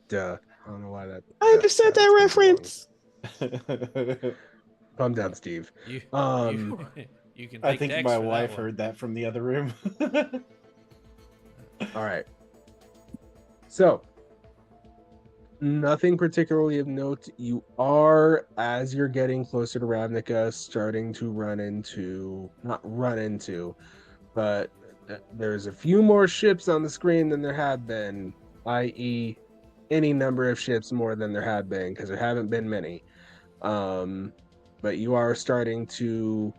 Duh. I don't know why that. I understood that sounds reference. Calm down, Steve. You, Um, you can I take think Dex my for that wife one. heard that from the other room. All right. So, Nothing particularly of note. You are, as you're getting closer to Ravnica, starting to not run into, but there's a few more ships on the screen than there have been, i.e., any number of ships more than there have been, because there haven't been many. But you are starting to,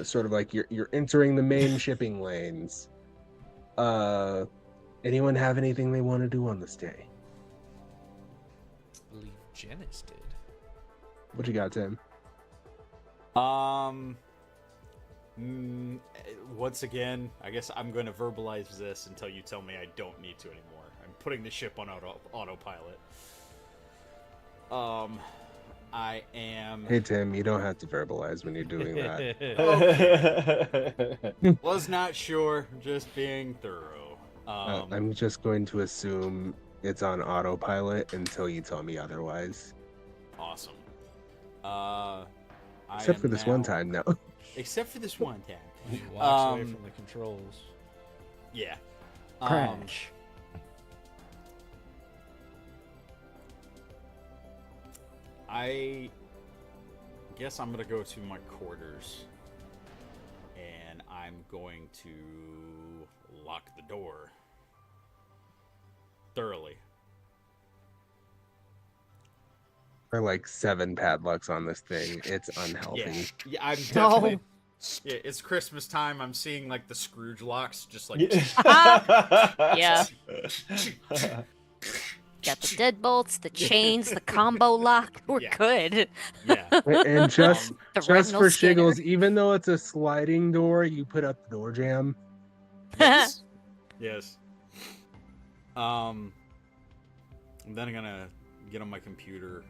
sort of like you're entering the main shipping lanes. Anyone have anything they want to do on this day? I believe Janice did. What you got, Tim? Once again, I guess I'm going to verbalize this until you tell me I don't need to anymore. I'm putting the ship on autopilot. I am... Hey, Tim, you don't have to verbalize when you're doing that. Okay. Was not sure, just being thorough. I'm just going to assume it's on autopilot until you tell me otherwise. Awesome. Except for this one time, no. Except for this one time. He walks away from the controls. Yeah. Crash. I guess I'm gonna go to my quarters, and I'm going to lock the door thoroughly. There are like 7 padlocks on this thing. It's unhealthy. Yeah, I'm definitely. Yeah, it's Christmas time. I'm seeing like the Scrooge locks, just like. Yeah. Got the deadbolts, the chains, the combo lock. We're good. Yeah. And just The for retinal scanner. shiggles, even though it's a sliding door, you put up the door jam. Yes. Yes. And then I'm gonna get on my computer,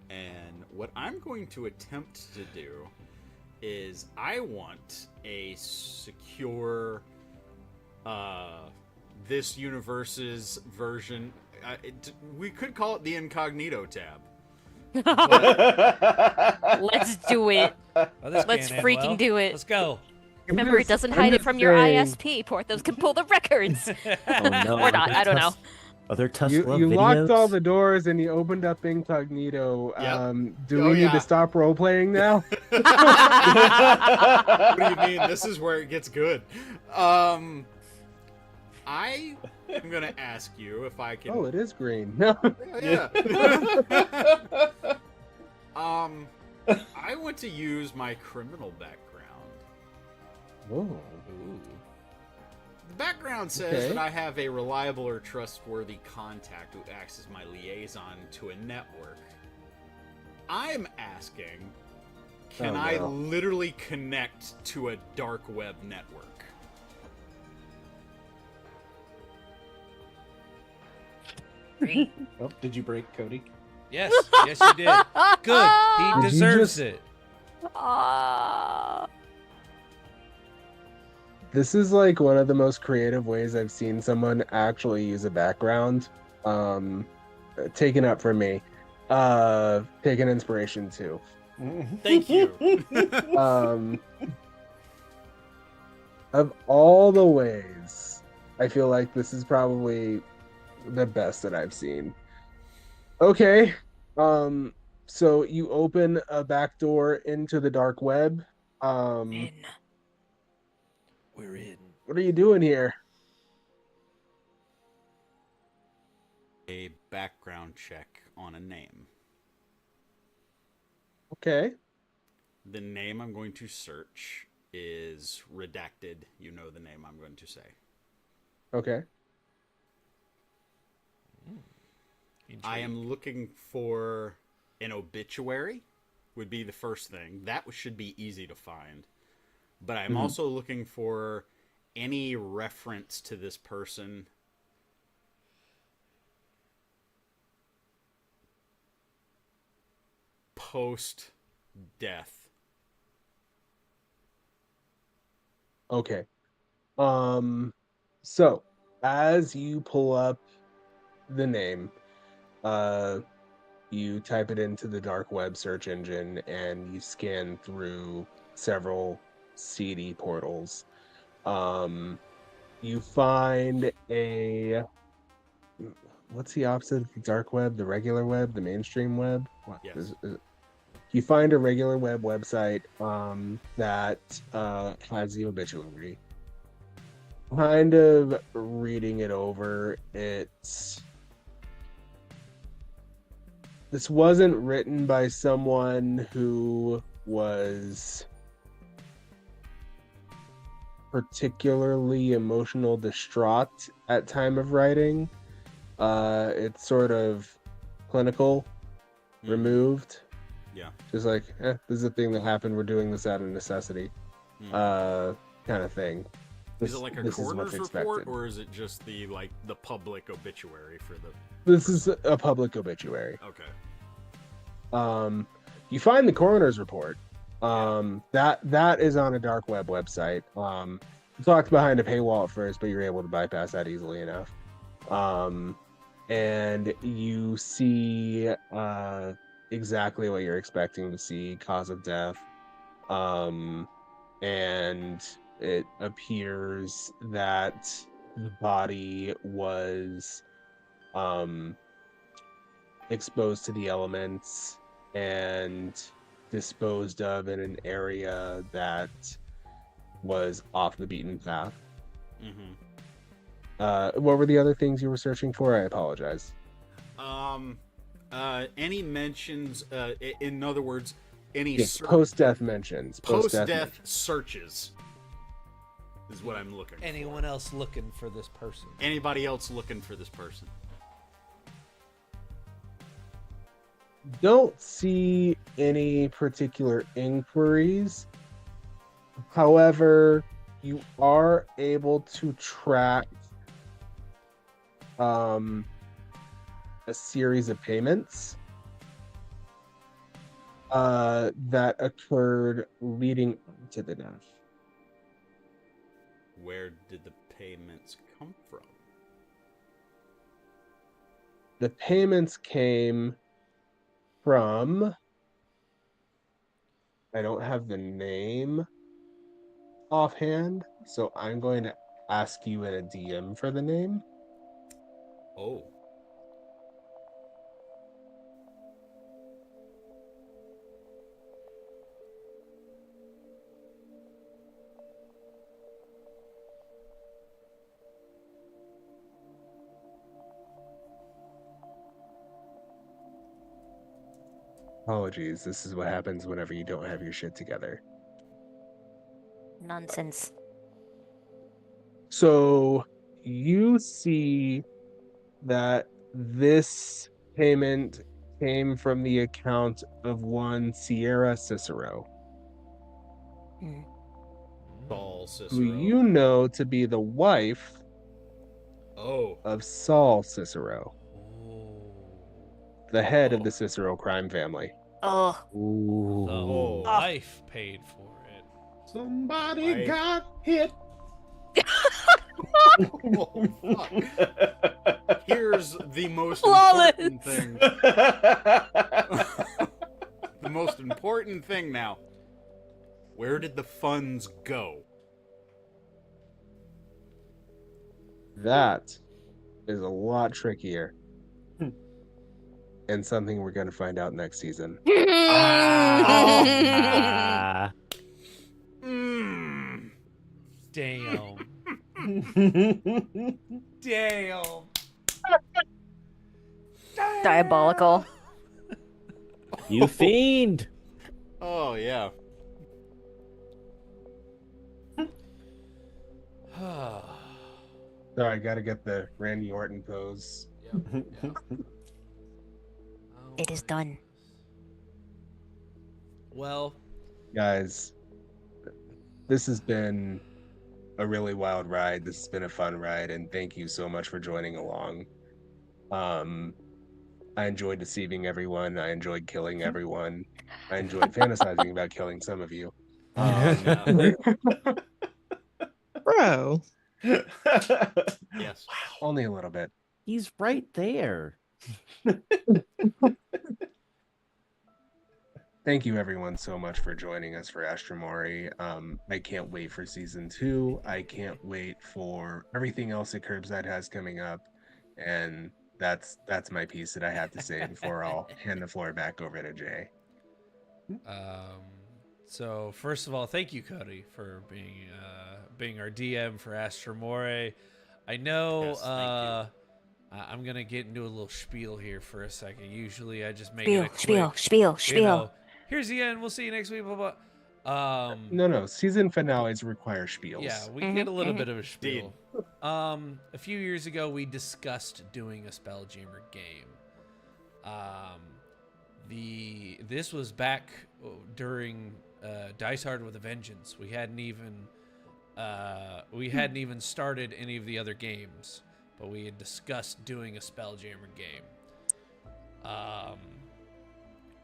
and what I'm going to attempt to do is I want a secure this universe's version. We could call it the incognito tab. Let's do it. Oh, this Let's can't end freaking well. do it. Let's go. Remember, it doesn't I'm hide it just from your saying. ISP. Porthos can pull the records. Oh no. Or not, I don't know. Are there Tesla You videos? locked all the doors and you opened up incognito. Yep. Do Oh, we need yeah. to stop role playing now? What do you mean? This is where it gets good. I am gonna ask you if I can. Oh, it is green. No. Yeah. I want to use my criminal background. Whoa. Ooh. The background says Okay. that I have a reliable or trustworthy contact who acts as my liaison to a network. I'm asking, can Oh, I no. literally connect to a dark web network? Oh, did you break Cody? Yes, yes, you did. Good. He Did you deserves just- it. This is like one of the most creative ways I've seen someone actually use a background. Taken up for me. Taken inspiration too. Thank you. Of all the ways, I feel like this is probably the best that I've seen. Okay. So you open a back door into the dark web. In. We're in. What are you doing here? A background check on a name. Okay. The name I'm going to search is redacted. You know the name I'm going to say. Okay. I am looking for an obituary, would be the first thing. That should be easy to find. But I'm also looking for any reference to this person post-death. Okay. So as you pull up the name, you type it into the dark web search engine and you scan through several CD portals. You find a what's the opposite of the dark web? The regular web, the mainstream web. What Yes. you find a regular web website that has the obituary. Kind of reading it over, this wasn't written by someone who was particularly emotional distraught at time of writing. It's sort of clinical, removed. Yeah. Just like, this is a thing that happened. We're doing this out of necessity, kind of thing. Is it like a coroner's report, or is it just the public obituary for the? This is a public obituary. Okay. You find the coroner's report. That is on a dark web website. You talked behind a paywall at first, but you're able to bypass that easily enough. And you see exactly what you're expecting to see: cause of death, and it appears that the body was exposed to the elements and disposed of in an area that was off the beaten path. What were the other things you were searching for? I apologize. Any mentions, in other words, any post-death mentions. Post-death searches is what I'm looking for. Anyone else looking for this person? Anybody else looking for this person? Don't see any particular inquiries. However, you are able to track a series of payments that occurred leading to the death. Where did the payments come from? The payments came from, I don't have the name offhand, so I'm going to ask you in a DM for the name. Oh. Apologies, this is what happens whenever you don't have your shit together. Nonsense. So you see that this payment came from the account of one Sierra Cicero, Saul Cicero. who you know to be the wife of Saul Cicero, the head of the Cicero crime family. Oh. The wife paid for it. Somebody got hit. Oh, fuck. Here's the most Flawless. important thing. The most important thing now. Where did the funds go? That is a lot trickier. And something we're going to find out next season. Damn. Damn. Diabolical. You fiend! Oh, yeah. Sorry, I got to get the Randy Orton pose. It is done. Well, guys, this has been a really wild ride. This has been a fun ride, and thank you so much for joining along. I enjoyed deceiving everyone. I enjoyed killing everyone. I enjoyed fantasizing about killing some of you. Bro. Yes. Only a little bit. He's right there. Thank you everyone so much for joining us for Astra Mori. I can't wait for season 2. I can't wait for everything else that Kirbside has coming up. And that's my piece that I have to say before I'll hand the floor back over to Jay. So first of all, thank you, Cody, for being our DM for Astra Mori. I know Yes, thank I'm gonna get into a little spiel here for a second. Usually, I just make it a quick, Spiel. you know, here's the end. We'll see you next week. Blah blah. No. Season finales require spiels. Yeah, we get a little bit of a spiel. A few years ago, we discussed doing a Spelljammer game. This was back during Dice Hard with a Vengeance. We hadn't even started any of the other games, but we had discussed doing a Spelljammer game.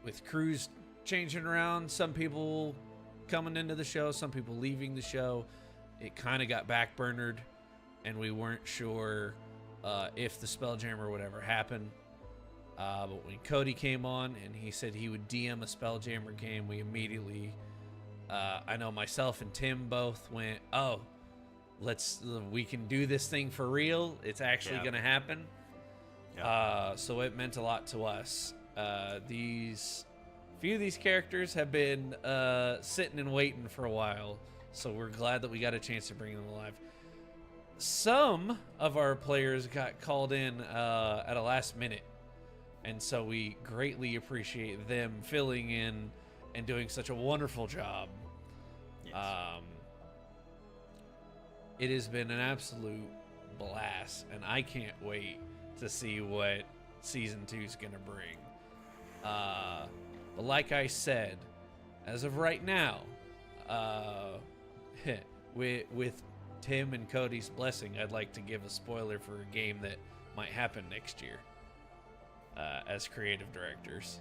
With crews changing around, some people coming into the show, some people leaving the show, it kind of got backburnered, and we weren't sure if the Spelljammer would ever happen. But when Cody came on and he said he would DM a Spelljammer game, we immediately, I know myself and Tim both went, oh, we can do this thing for real. It's actually going to happen. Yeah. So it meant a lot to us. Few of these characters have been sitting and waiting for a while, so we're glad that we got a chance to bring them alive. Some of our players got called in at a last minute, and so we greatly appreciate them filling in and doing such a wonderful job. Yes. It has been an absolute blast, and I can't wait to see what Season 2 is going to bring. But like I said, as of right now, with Tim and Cody's blessing, I'd like to give a spoiler for a game that might happen next year as creative directors.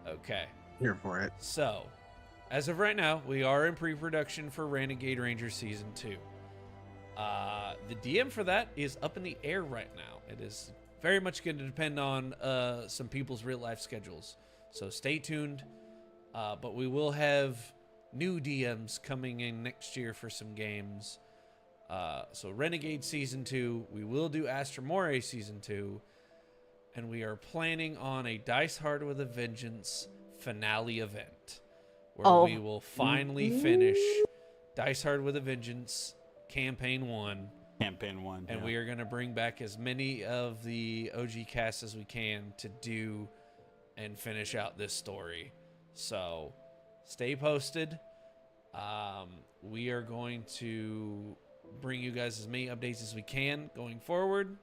Okay. Here for it. So, as of right now, we are in pre-production for Renegade Ranger Season 2. The DM for that is up in the air right now. It is very much going to depend on some people's real-life schedules. So stay tuned. But we will have new DMs coming in next year for some games. So Renegade Season 2. We will do Astra Mori Season 2. And we are planning on a Dice Hard with a Vengeance finale event, where we will finally finish Dice Hard with a Vengeance Campaign 1. And we are going to bring back as many of the OG cast as we can to do and finish out this story. So stay posted. We are going to bring you guys as many updates as we can going forward.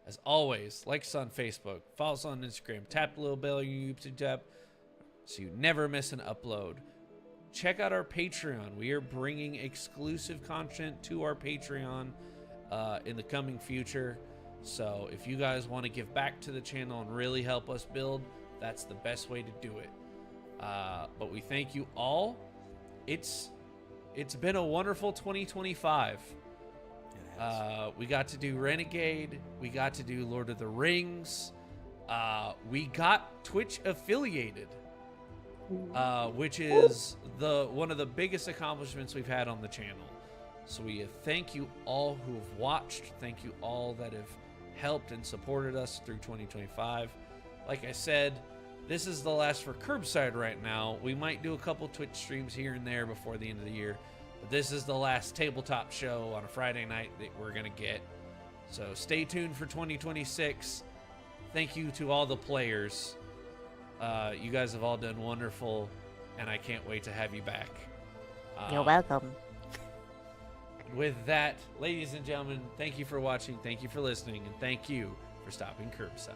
As always, like us on Facebook, follow us on Instagram, tap the little bell on your YouTube tab so you never miss an upload. Check out our Patreon. We are bringing exclusive content to our Patreon in the coming future. So if you guys want to give back to the channel and really help us build, that's the best way to do it. But we thank you all. It's been a wonderful 2025. We got to do Renegade. We got to do Lord of the Rings. We got Twitch affiliated, which is one of the biggest accomplishments we've had on the channel. So we thank you all who have watched. Thank you all that have helped and supported us through 2025. Like I said, this is the last for Kirbside right now. We might do a couple Twitch streams here and there before the end of the year. But this is the last tabletop show on a Friday night that we're going to get. So stay tuned for 2026. Thank you to all the players. You guys have all done wonderful, and I can't wait to have you back. You're welcome. With that, ladies and gentlemen, thank you for watching, thank you for listening, and thank you for stopping Kirbside.